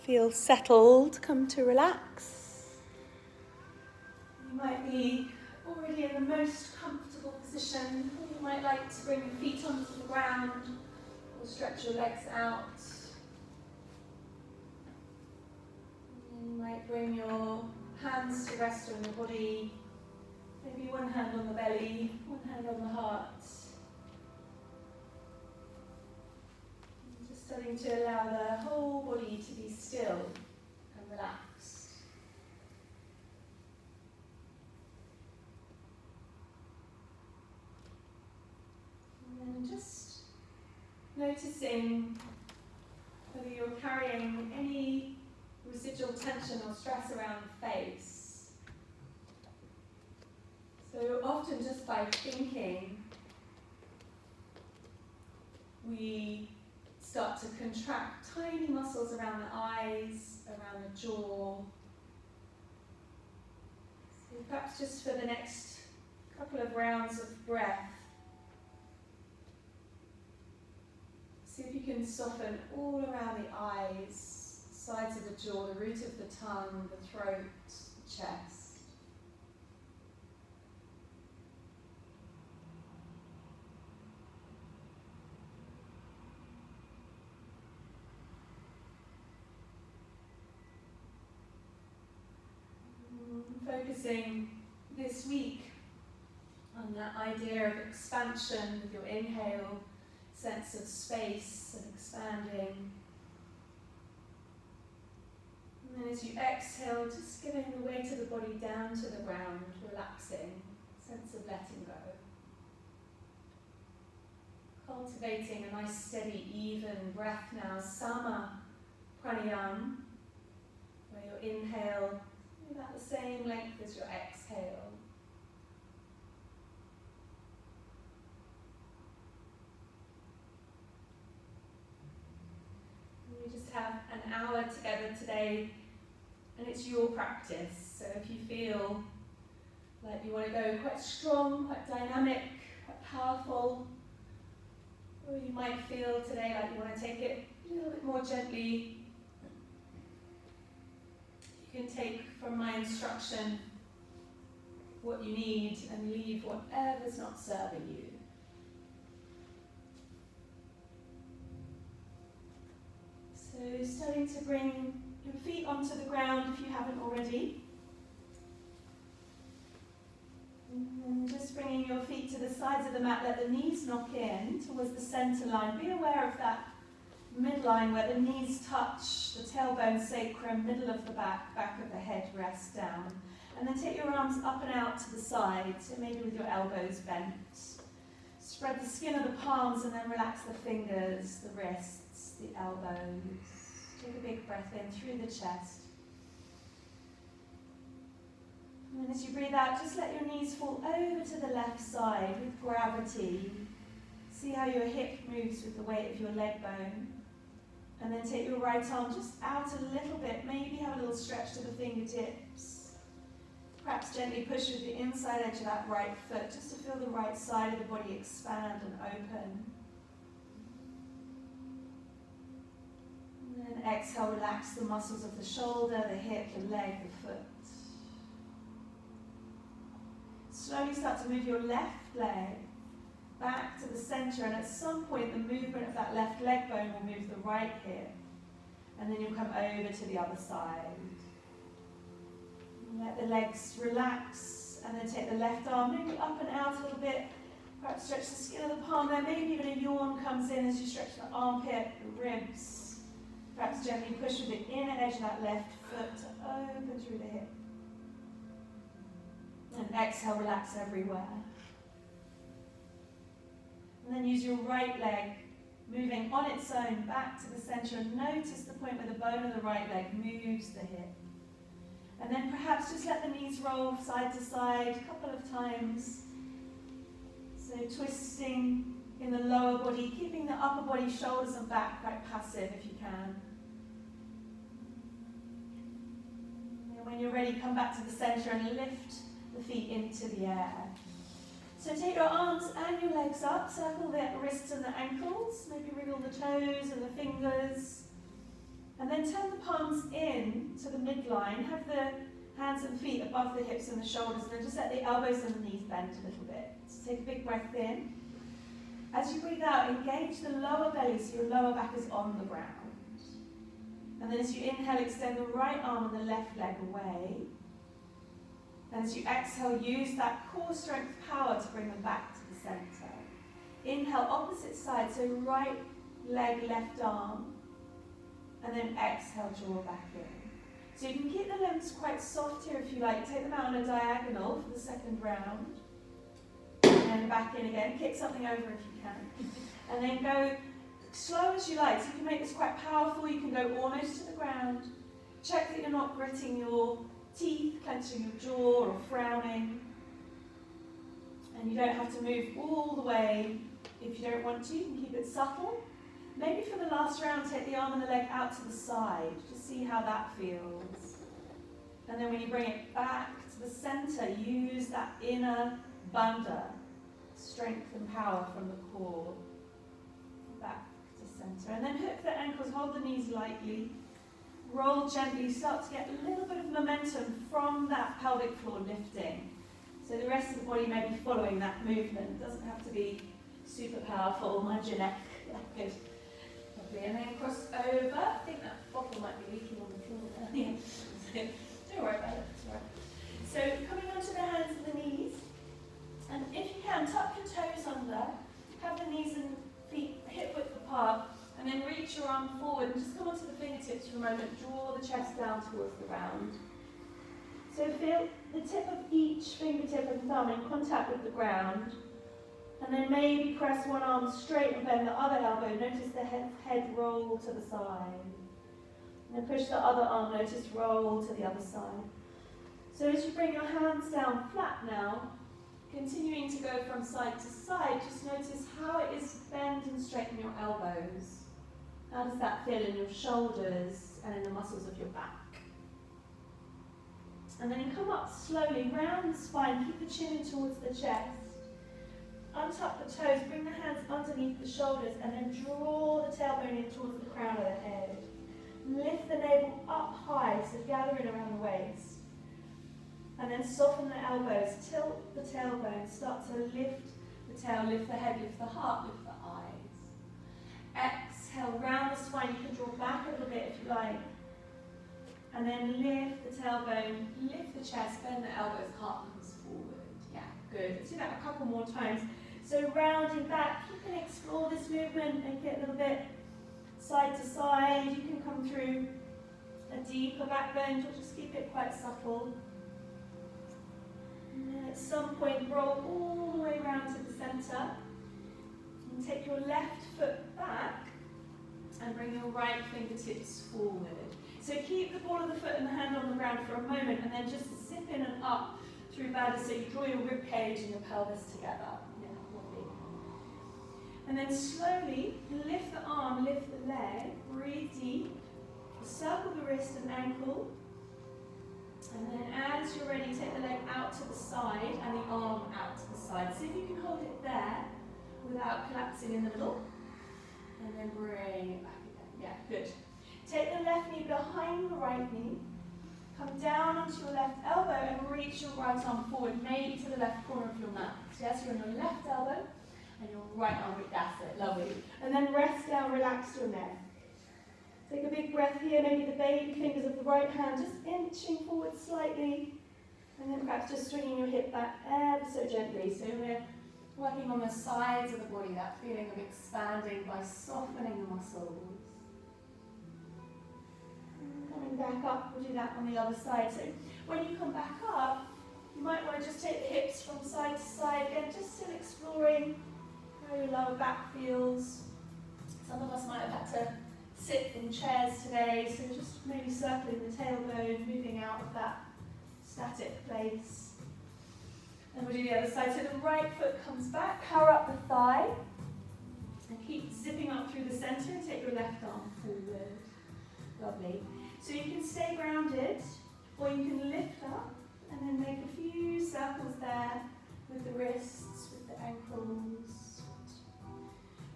feel settled, come to relax. You might be already in the most comfortable position, or you might like to bring your feet onto the ground or stretch your legs out. And you might bring your hands to rest on your body, maybe one hand on the belly, one hand on the heart. And just starting to allow the whole body to be still and relaxed. And then just noticing whether you're carrying any residual tension or stress around the face. So often just by thinking, we start to contract tiny muscles around the eyes, around the jaw. So perhaps just for the next couple of rounds of breath, see if you can soften all around the eyes, sides of the jaw, the root of the tongue, the throat, the chest. Focusing this week on that idea of expansion with your inhale, sense of space and expanding. And then as you exhale, just giving the weight of the body down to the ground, relaxing, sense of letting go. Cultivating a nice, steady, even breath now, sama pranayam, where your inhale about the same length as your exhale. We just have an hour together today, and it's your practice. So if you feel like you want to go quite strong, quite dynamic, quite powerful, or you might feel today like you want to take it a little bit more gently, you can take from my instruction what you need and leave whatever's not serving you. So starting to bring your feet onto the ground if you haven't already. And just bringing your feet to the sides of the mat, let the knees knock in towards the center line. Be aware of that midline where the knees touch, the tailbone, sacrum, middle of the back of the head rests down. And then take your arms up and out to the side, so maybe with your elbows bent. Spread the skin of the palms and then relax the fingers, the wrists, the elbows. Take a big breath in through the chest. And then as you breathe out, just let your knees fall over to the left side with gravity. See how your hip moves with the weight of your leg bone. And then take your right arm just out a little bit. Maybe have a little stretch to the fingertips. Perhaps gently push with the inside edge of that right foot just to feel the right side of the body expand and open. And then exhale, relax the muscles of the shoulder, the hip, the leg, the foot. Slowly start to move your left leg back to the center, and at some point the movement of that left leg bone will move the right hip, and then you'll come over to the other side. And let the legs relax, and then take the left arm maybe up and out a little bit. Perhaps stretch the skin of the palm there. Maybe even a yawn comes in as you stretch the armpit, the ribs. Perhaps gently push with the inner edge of that left foot to open through the hip. And exhale, relax everywhere. And then use your right leg, moving on its own back to the center, and notice the point where the bone of the right leg moves the hip. And then perhaps just let the knees roll side to side a couple of times. So twisting in the lower body, keeping the upper body, shoulders and back quite passive if you can. And when you're ready, come back to the center and lift the feet into the air. So take your arms and your legs up, circle the wrists and the ankles, maybe wriggle the toes and the fingers, and then then turn the palms in to the midline, have the hands and feet above the hips and the shoulders, and then just let the elbows and the knees bend a little bit. So take a big breath in. As you breathe out, engage the lower belly so your lower back is on the ground. And then as you inhale, extend the right arm and the left leg away. And as you exhale, use that core strength power to bring them back to the center. Inhale, opposite side, so right leg, left arm. And then exhale, draw back in. So you can keep the limbs quite soft here if you like. Take them out on a diagonal for the second round. And then back in again. Kick something over if you can. And then go slow as you like. So you can make this quite powerful. You can go almost to the ground. Check that you're not gritting your teeth, clenching your jaw or frowning. And you don't have to move all the way if you don't want to. You can keep it subtle. Maybe for the last round, take the arm and the leg out to the side. Just see how that feels. And then when you bring it back to the center, use that inner bandha, strength and power from the core. Back to center. And then hook the ankles, hold the knees lightly. Roll gently, start to get a little bit of momentum from that pelvic floor lifting. So the rest of the body may be following that movement. It doesn't have to be super powerful. Mind your neck. Yeah, good. And then cross over. I think that bottle might be leaking on the floor there. Yeah. So, don't worry about it. It's all right. So coming onto the hands and the knees. And if you can, tuck your toes under. Have the knees and feet hip width apart. And then reach your arm forward and just come onto the fingertips for a moment. Draw the chest down towards the round. So feel the tip of each fingertip and thumb in contact with the ground. And then maybe press one arm straight and bend the other elbow. Notice the head roll to the side. And then push the other arm, notice roll to the other side. So as you bring your hands down flat now, continuing to go from side to side, just notice how it is bend and straighten your elbows. How does that feel in your shoulders and in the muscles of your back? And then come up slowly, round the spine, keep the chin in towards the chest. Untuck the toes, bring the hands underneath the shoulders, and then draw the tailbone in towards the crown of the head. Lift the navel up high, so gather in around the waist. And then soften the elbows, tilt the tailbone, start to lift the tail, lift the head, lift the heart, lift the eyes. Exhale, round the spine, you can draw back a little bit if you like. And then lift the tailbone, lift the chest, bend the elbows, heart comes forward. Yeah, good. Let's do that a couple more times. So rounding back, you can explore this movement, make it a little bit side to side. You can come through a deeper back bend, or just keep it quite subtle. And then at some point, roll all the way around to the center. And take your left foot back and bring your right fingertips forward. So keep the ball of the foot and the hand on the ground for a moment, and then just zip in and up through Baddha, so you draw your rib cage and your pelvis together. Yeah, lovely. And then slowly lift the arm, lift the leg, breathe deep, circle the wrist and ankle. And then as you're ready, take the leg out to the side and the arm out to the side. See if you can hold it there without collapsing in the middle. And then bring it back again. Yeah, good. Take the left knee behind the right knee. Come down onto your left elbow and reach your right arm forward, maybe to the left corner of your mat. So yes, you're on your left elbow and your right arm, that's it, lovely. And then rest down, relax your neck. Take a big breath here, maybe the baby fingers of the right hand just inching forward slightly. And then perhaps just swinging your hip back ever so gently. So we're working on the sides of the body, that feeling of expanding by softening the muscles. Coming back up, we'll do that on the other side. So when you come back up, you might want to just take the hips from side to side again, just still exploring how your lower back feels. Some of us might have had to sit in chairs today, so just maybe circling the tailbone, moving out of that static place. And we'll do the other side. So the right foot comes back, power up the thigh, and keep zipping up through the center and take your left arm forward. Lovely. So you can stay grounded, or you can lift up and then make a few circles there with the wrists, with the ankles.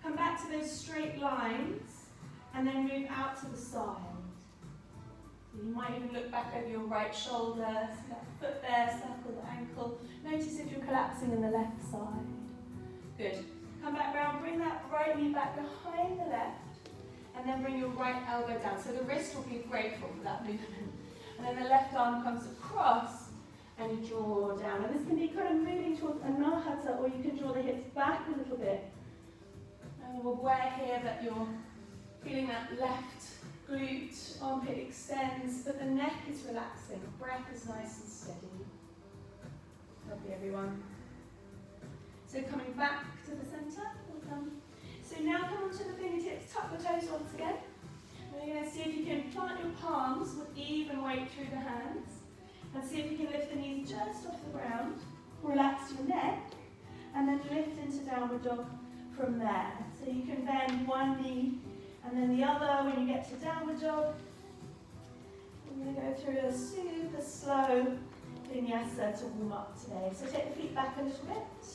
Come back to those straight lines and then move out to the side. So you might even look back over your right shoulder, see that foot there, circle the ankle. Notice if you're collapsing in the left side. Good. Come back round, bring that right knee back behind the left, and then bring your right elbow down. So the wrist will be grateful for that movement. And then the left arm comes across, and you draw down. And this can be kind of moving towards anahata, or you can draw the hips back a little bit. And we're aware here that you're feeling that left glute, armpit extends, but the neck is relaxing. Breath is nice and steady. Lovely, everyone. So coming back to the centre, well done. So now come onto the fingertips, tuck the toes once again. We're going to see if you can plant your palms with even weight through the hands. And see if you can lift the knees just off the ground. Relax your neck. And then lift into downward dog from there. So you can bend one knee and then the other when you get to downward dog. We're going to go through a super slow vinyasa to warm up today. So take the feet back a little bit.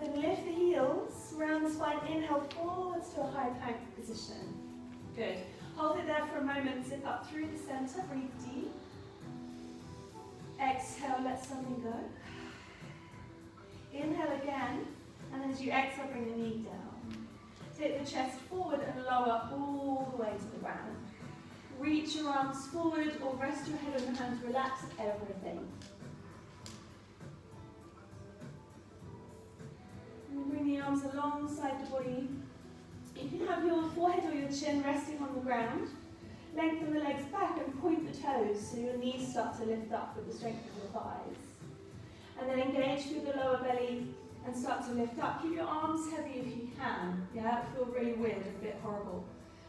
And then lift the heels, round the spine, inhale forwards to a high plank position. Good. Hold it there for a moment, zip up through the center, breathe deep. Exhale, let something go. Inhale again, and as you exhale, bring the knee down. Take the chest forward and lower all the way to the ground. Reach your arms forward or rest your head on your hands, relax everything. And bring the arms alongside the body. You can have your forehead or your chin resting on the ground. Lengthen the legs back and point the toes so your knees start to lift up with the strength of your thighs. And then engage through the lower belly and start to lift up. Keep your arms heavy if you can. Yeah, it feels really weird and a bit horrible.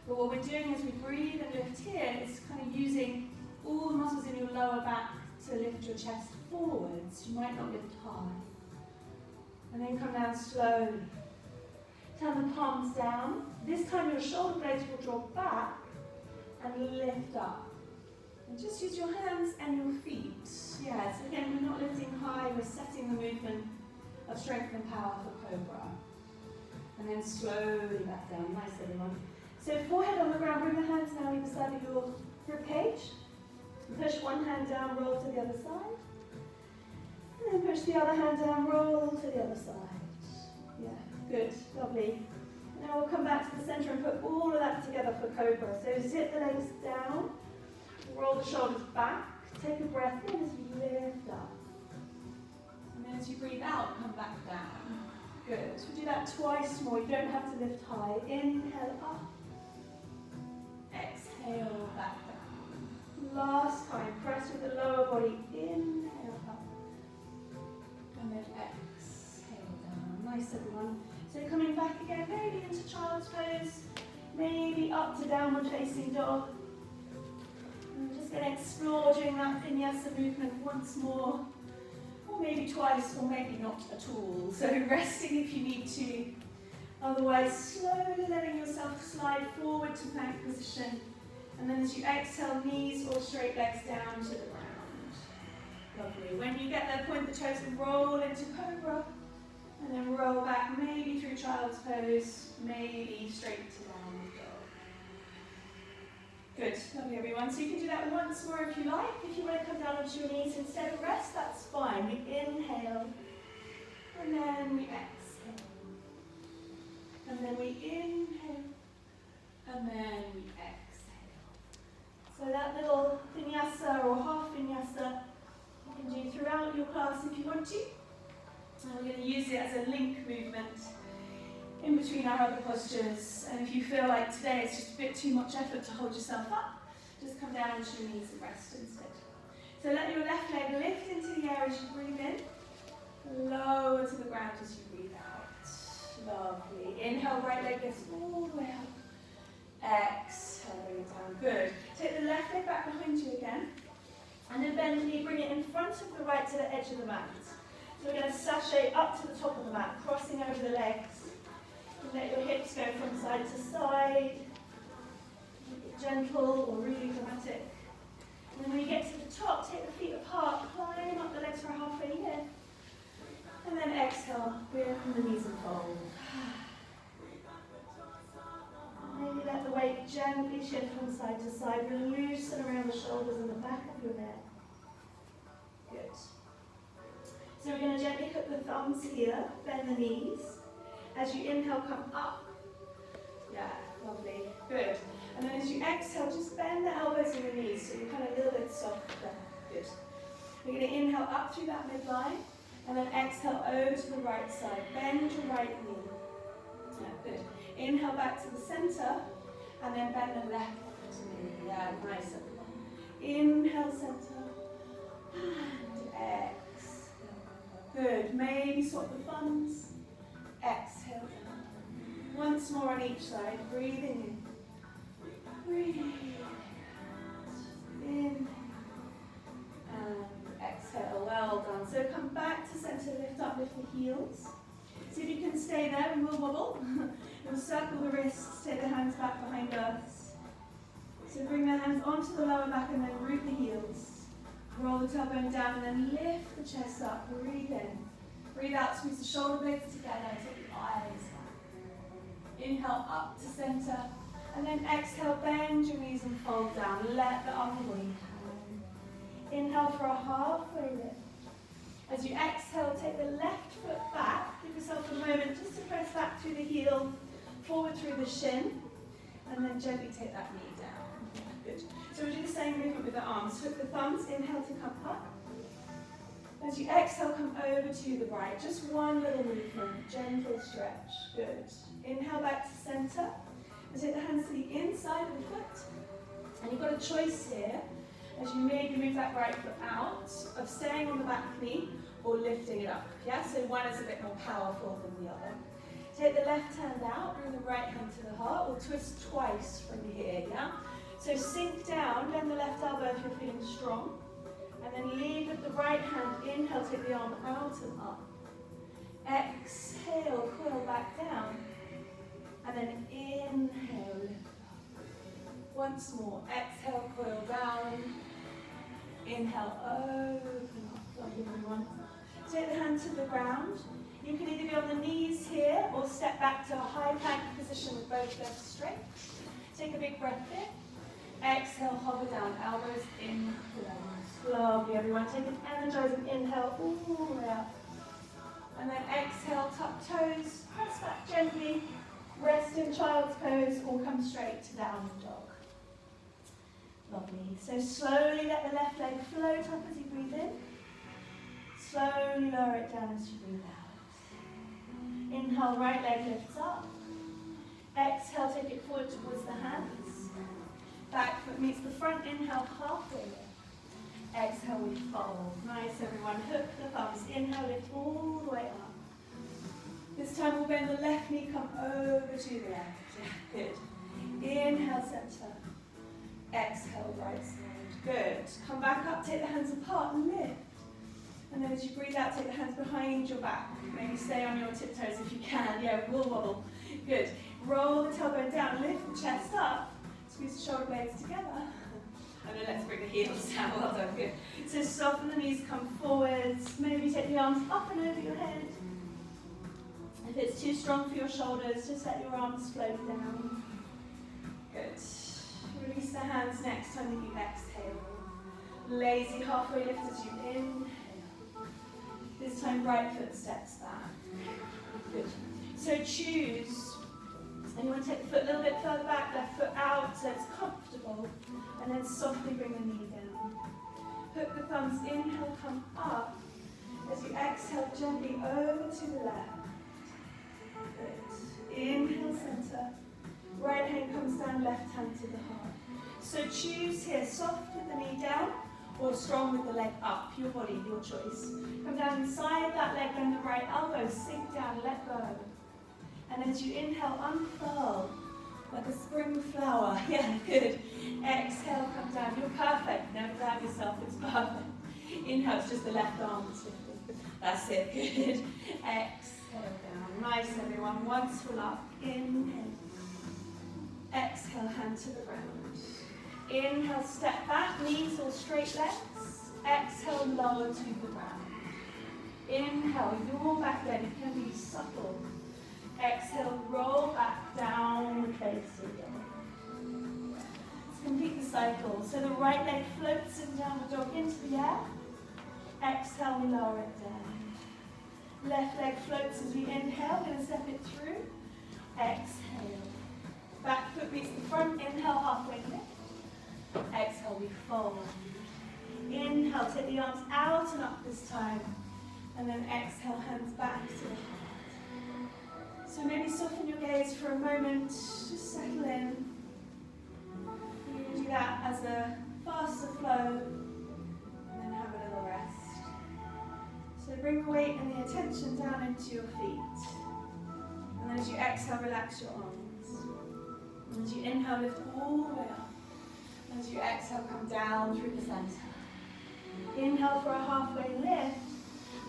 But what we're doing as we breathe and lift here is kind of using all the muscles in your lower back to lift your chest forwards. You might not lift high. And then come down slowly. Turn the palms down. This time your shoulder blades will draw back and lift up. And just use your hands and your feet. Yeah, so again, we're not lifting high, we're setting the movement of strength and power for Cobra. And then slowly back down. Nice, everyone. So forehead on the ground, bring the hands now either side of your rib cage. Push one hand down, roll to the other side. And then push the other hand down, roll to the other side. Yeah, good, lovely. Now we'll come back to the center and put all of that together for Cobra. So zip the legs down, roll the shoulders back, take a breath in as you lift up. And then as you breathe out, come back down. Good. We'll do that twice more. You don't have to lift high. Inhale up. Exhale back down. Last time, press with the lower body. Inhale up. And then exhale down. Nice, everyone. So coming back again, maybe into child's pose, maybe up to downward facing dog. And we're just going to explore doing that vinyasa movement once more, or maybe twice, or maybe not at all. So resting if you need to. Otherwise, slowly letting yourself slide forward to plank position. And then as you exhale, knees or straight legs down to the ground. Lovely. When you get there, point the toes and roll into Cobra. And then roll back, maybe through child's pose, maybe straight to downward dog. Good, lovely everyone. So you can do that once more if you like. If you want to come down onto your knees instead of rest, that's fine. We inhale, and then we exhale. And then we inhale, and then we exhale. So that little vinyasa or half vinyasa you can do throughout your class if you want to. And we're going to use it as a link movement in between our other postures. And if you feel like today it's just a bit too much effort to hold yourself up, just come down onto your knees and rest instead. So let your left leg lift into the air as you breathe in, lower to the ground as you breathe out. Lovely. Inhale, right leg lifts all the way up. Exhale, bring it down. Good. Take the left leg back behind you again. And then bend the knee, bring it in front of the right to the edge of the mat. So we're going to sashay up to the top of the mat, crossing over the legs. And let your hips go from side to side. Make it gentle or really dramatic. And then when you get to the top, take the feet apart, climb up the legs for a halfway lift. And then exhale, bring the knees and fold. Maybe let the the weight gently shift from side to side. Loosen around the shoulders and the back of your neck. Good. So we're going to gently hook the thumbs here, bend the knees. As you inhale, come up. Yeah, lovely. Good. And then as you exhale, just bend the elbows and the knees so you're kind of a little bit softer. Good. We're going to inhale up through that midline, and then exhale over to the right side. Bend your right knee. Yeah, good. Inhale back to the center, and then bend the left knee. Yeah, nice. Inhale, center, and exhale. Good. Maybe swap the thumbs. Exhale. Once more on each side. Breathing in. Breathing in. And exhale. Well done. So come back to center. Lift up, lift the heels. See if you can stay there. We will wobble. We'll circle the wrists. Take the hands back behind us. So bring the hands onto the lower back and then root the heels. Roll the tailbone down and then lift the chest up. Breathe in. Breathe out. Squeeze the shoulder blades together. Take the eyes back. Inhale up to center. And then exhale, bend your knees and fold down. Let the upper body down. Inhale for a halfway lift. As you exhale, take the left foot back. Give yourself a moment just to press back through the heel, forward through the shin, and then gently take that knee down. Good. So we'll do the same movement with the arms. Hook the thumbs, inhale to come up. As you exhale, come over to the right. Just one little movement, gentle stretch. Good. Inhale back to center. And take the hands to the inside of the foot. And you've got a choice here, as you maybe move that right foot out, of staying on the back knee or lifting it up. Yeah, so one is a bit more powerful than the other. Take the left hand out, bring the right hand to the heart, or twist twice from here, yeah? So sink down, bend the left elbow if you're feeling strong. And then lead with the right hand, inhale, take the arm out and up. Exhale, coil back down. And then inhale, lift up. Once more, exhale, coil down. Inhale, open up. Lovely, everyone. Take the hand to the ground. You can either be on the knees here or step back to a high plank position with both legs straight. Take a big breath in. Exhale, hover down, elbows in, close. Lovely, everyone. Take an energizing inhale all the way up. And then exhale, tuck toes, press back gently. Rest in child's pose or come straight to downward dog. Lovely. So slowly let the left leg float up as you breathe in. Slowly lower it down as you breathe out. Inhale, right leg lifts up. Exhale, take it forward towards the hands. Back foot meets the front. Inhale, halfway lift. Exhale, we fold. Nice, everyone. Hook the thumbs. Inhale, lift all the way up. This time we'll bend the left knee, come over to the left. Yeah, good. Inhale, center. Exhale, right side. Good. Come back up, take the hands apart and lift. And then as you breathe out, take the hands behind your back. Maybe stay on your tiptoes if you can. Yeah, we'll wobble. Good. Roll the tailbone down, lift the chest up. Squeeze the shoulder blades together. And then let's bring the heels down. Well done, good. So soften the knees, come forwards. Maybe take the arms up and over your head. If it's too strong for your shoulders, just let your arms float down. Good. Release the hands next time that you exhale. Lazy halfway lift as you inhale. This time right foot steps back. Good. So choose. And you want to take the foot a little bit further back, left foot out so it's comfortable. And then softly bring the knee down. Hook the thumbs, inhale, come up. As you exhale, gently over to the left. Good. Inhale, center. Right hand comes down, left hand to the heart. So choose here, soft with the knee down or strong with the leg up. Your body, your choice. Come down inside that leg, bend the right elbow, sink down, let go. And as you inhale, unfurl like a spring flower. Yeah, good. Exhale, come down. You're perfect. Never doubt yourself, it's perfect. Inhale, it's just the left arm that's lifted. That's it, good. Exhale down. Nice, everyone. Once full up. Inhale. Exhale, hand to the ground. Inhale, step back, knees or straight legs. Exhale, lower to the ground. Inhale, yawn back then. It can be subtle. Exhale, roll back, down, facing dog. cycle. So the right leg floats in downward dog into the air. Exhale, we lower it down. Left leg floats as we inhale. We're going to step it through. Exhale. Back foot meets the front. Inhale, halfway lift. Exhale, we fold. Inhale, take the arms out and up this time. And then exhale, hands back to the heart. So maybe soften your gaze for a moment. Just settle in. You can do that as a faster flow. And then have a little rest. So bring the weight and the attention down into your feet. And then as you exhale, relax your arms. And as you inhale, lift all the way up. And as you exhale, come down through the center. Inhale for a halfway lift.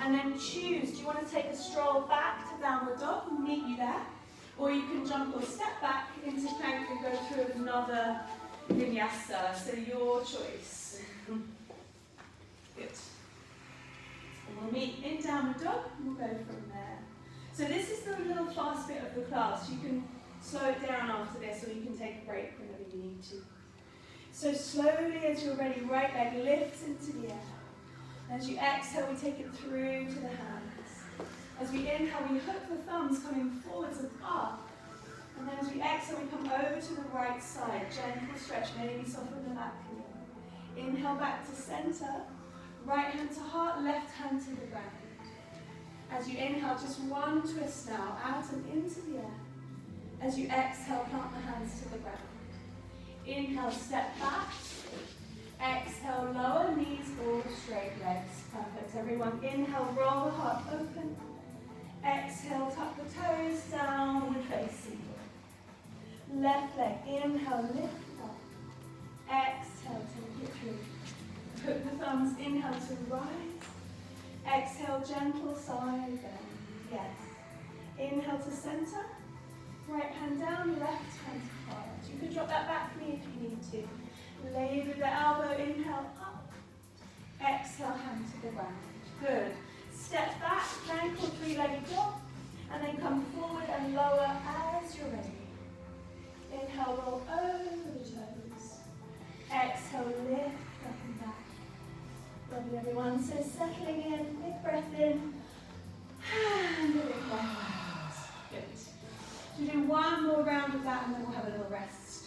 And then choose, do you want to take a stroll back to downward dog and meet you there? Or you can jump or step back into plank and go through another vinyasa. So your choice. Good. And we'll meet in downward dog and we'll go from there. So this is the little fast bit of the class. You can slow it down after this, or you can take a break whenever you need to. So slowly as you're ready, right leg lifts into the air. As you exhale, we take it through to the hands. As we inhale, we hook the thumbs coming forwards and up. And then as we exhale, we come over to the right side. Gentle stretch, maybe soften the back heel. Inhale back to center. Right hand to heart, left hand to the ground. As you inhale, just one twist now, out and into the air. As you exhale, plant the hands to the ground. Inhale, step back. Exhale, lower knees, all straight legs. Perfect, everyone. Inhale, roll the heart open. Exhale, tuck the toes, downward facing. Left leg, inhale, lift up. Exhale, take it through. Put the thumbs, inhale to rise. Exhale, gentle side bend. Yes. Inhale to center. Right hand down, left hand to heart. You can drop that back knee if you need to. Lay with the elbow, inhale up. Exhale, hand to the ground. Good. Step back, plank or three-legged dog. And then come forward and lower as you're ready. Inhale, roll over the toes. Exhale, lift up and back. Lovely, everyone. So settling in, big breath in. And a big breath out. Good. So do one more round of that and then we'll have a little rest.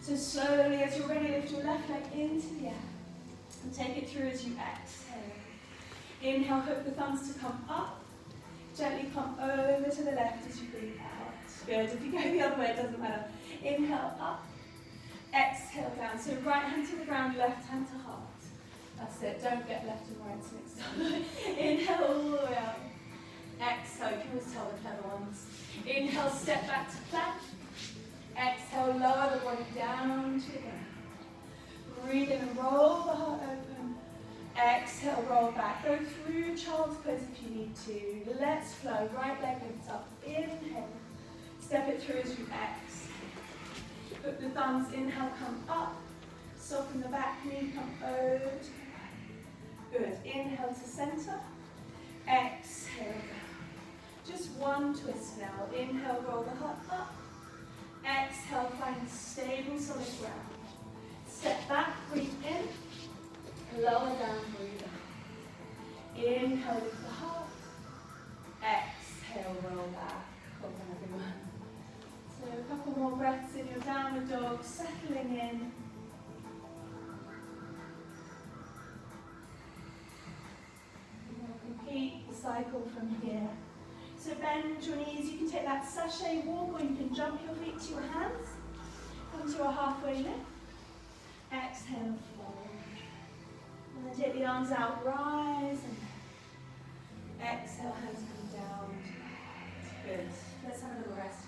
So slowly, as you're ready, lift your left leg into the air. And take it through as you exhale. Inhale, hook the thumbs to come up. Gently come over to the left as you breathe out. Good. If you go the other way, it doesn't matter. Inhale, up. Exhale, down. So right hand to the ground, left hand to heart. That's it. Don't get left and right mixed up. Inhale all the way up. Exhale. You can always tell the clever ones. Inhale, step back to plank. Exhale, lower the body down to the ground. Breathe in and roll the heart open. Exhale, roll back. Go through child's pose if you need to. Let's flow. Right leg lifts up. Inhale. Step it through as you exhale. Put the thumbs, inhale, come up. Soften the back knee, come over to the back. Good. Inhale to center. Exhale down. Just one twist now. Inhale, roll the heart up. Exhale, find stable, solid ground. Step back, breathe in. Lower down, breathe out. Inhale, lift the heart. Exhale, roll back. Come on, everyone. So a couple more breaths in your downward dog, settling in. And we'll complete the cycle from here. So bend your knees, you can take that sachet walk or you can jump your feet to your hands. Come to a halfway lift. Exhale, forward. And then take the arms out, rise and exhale, hands come down. Good. Let's have a little rest.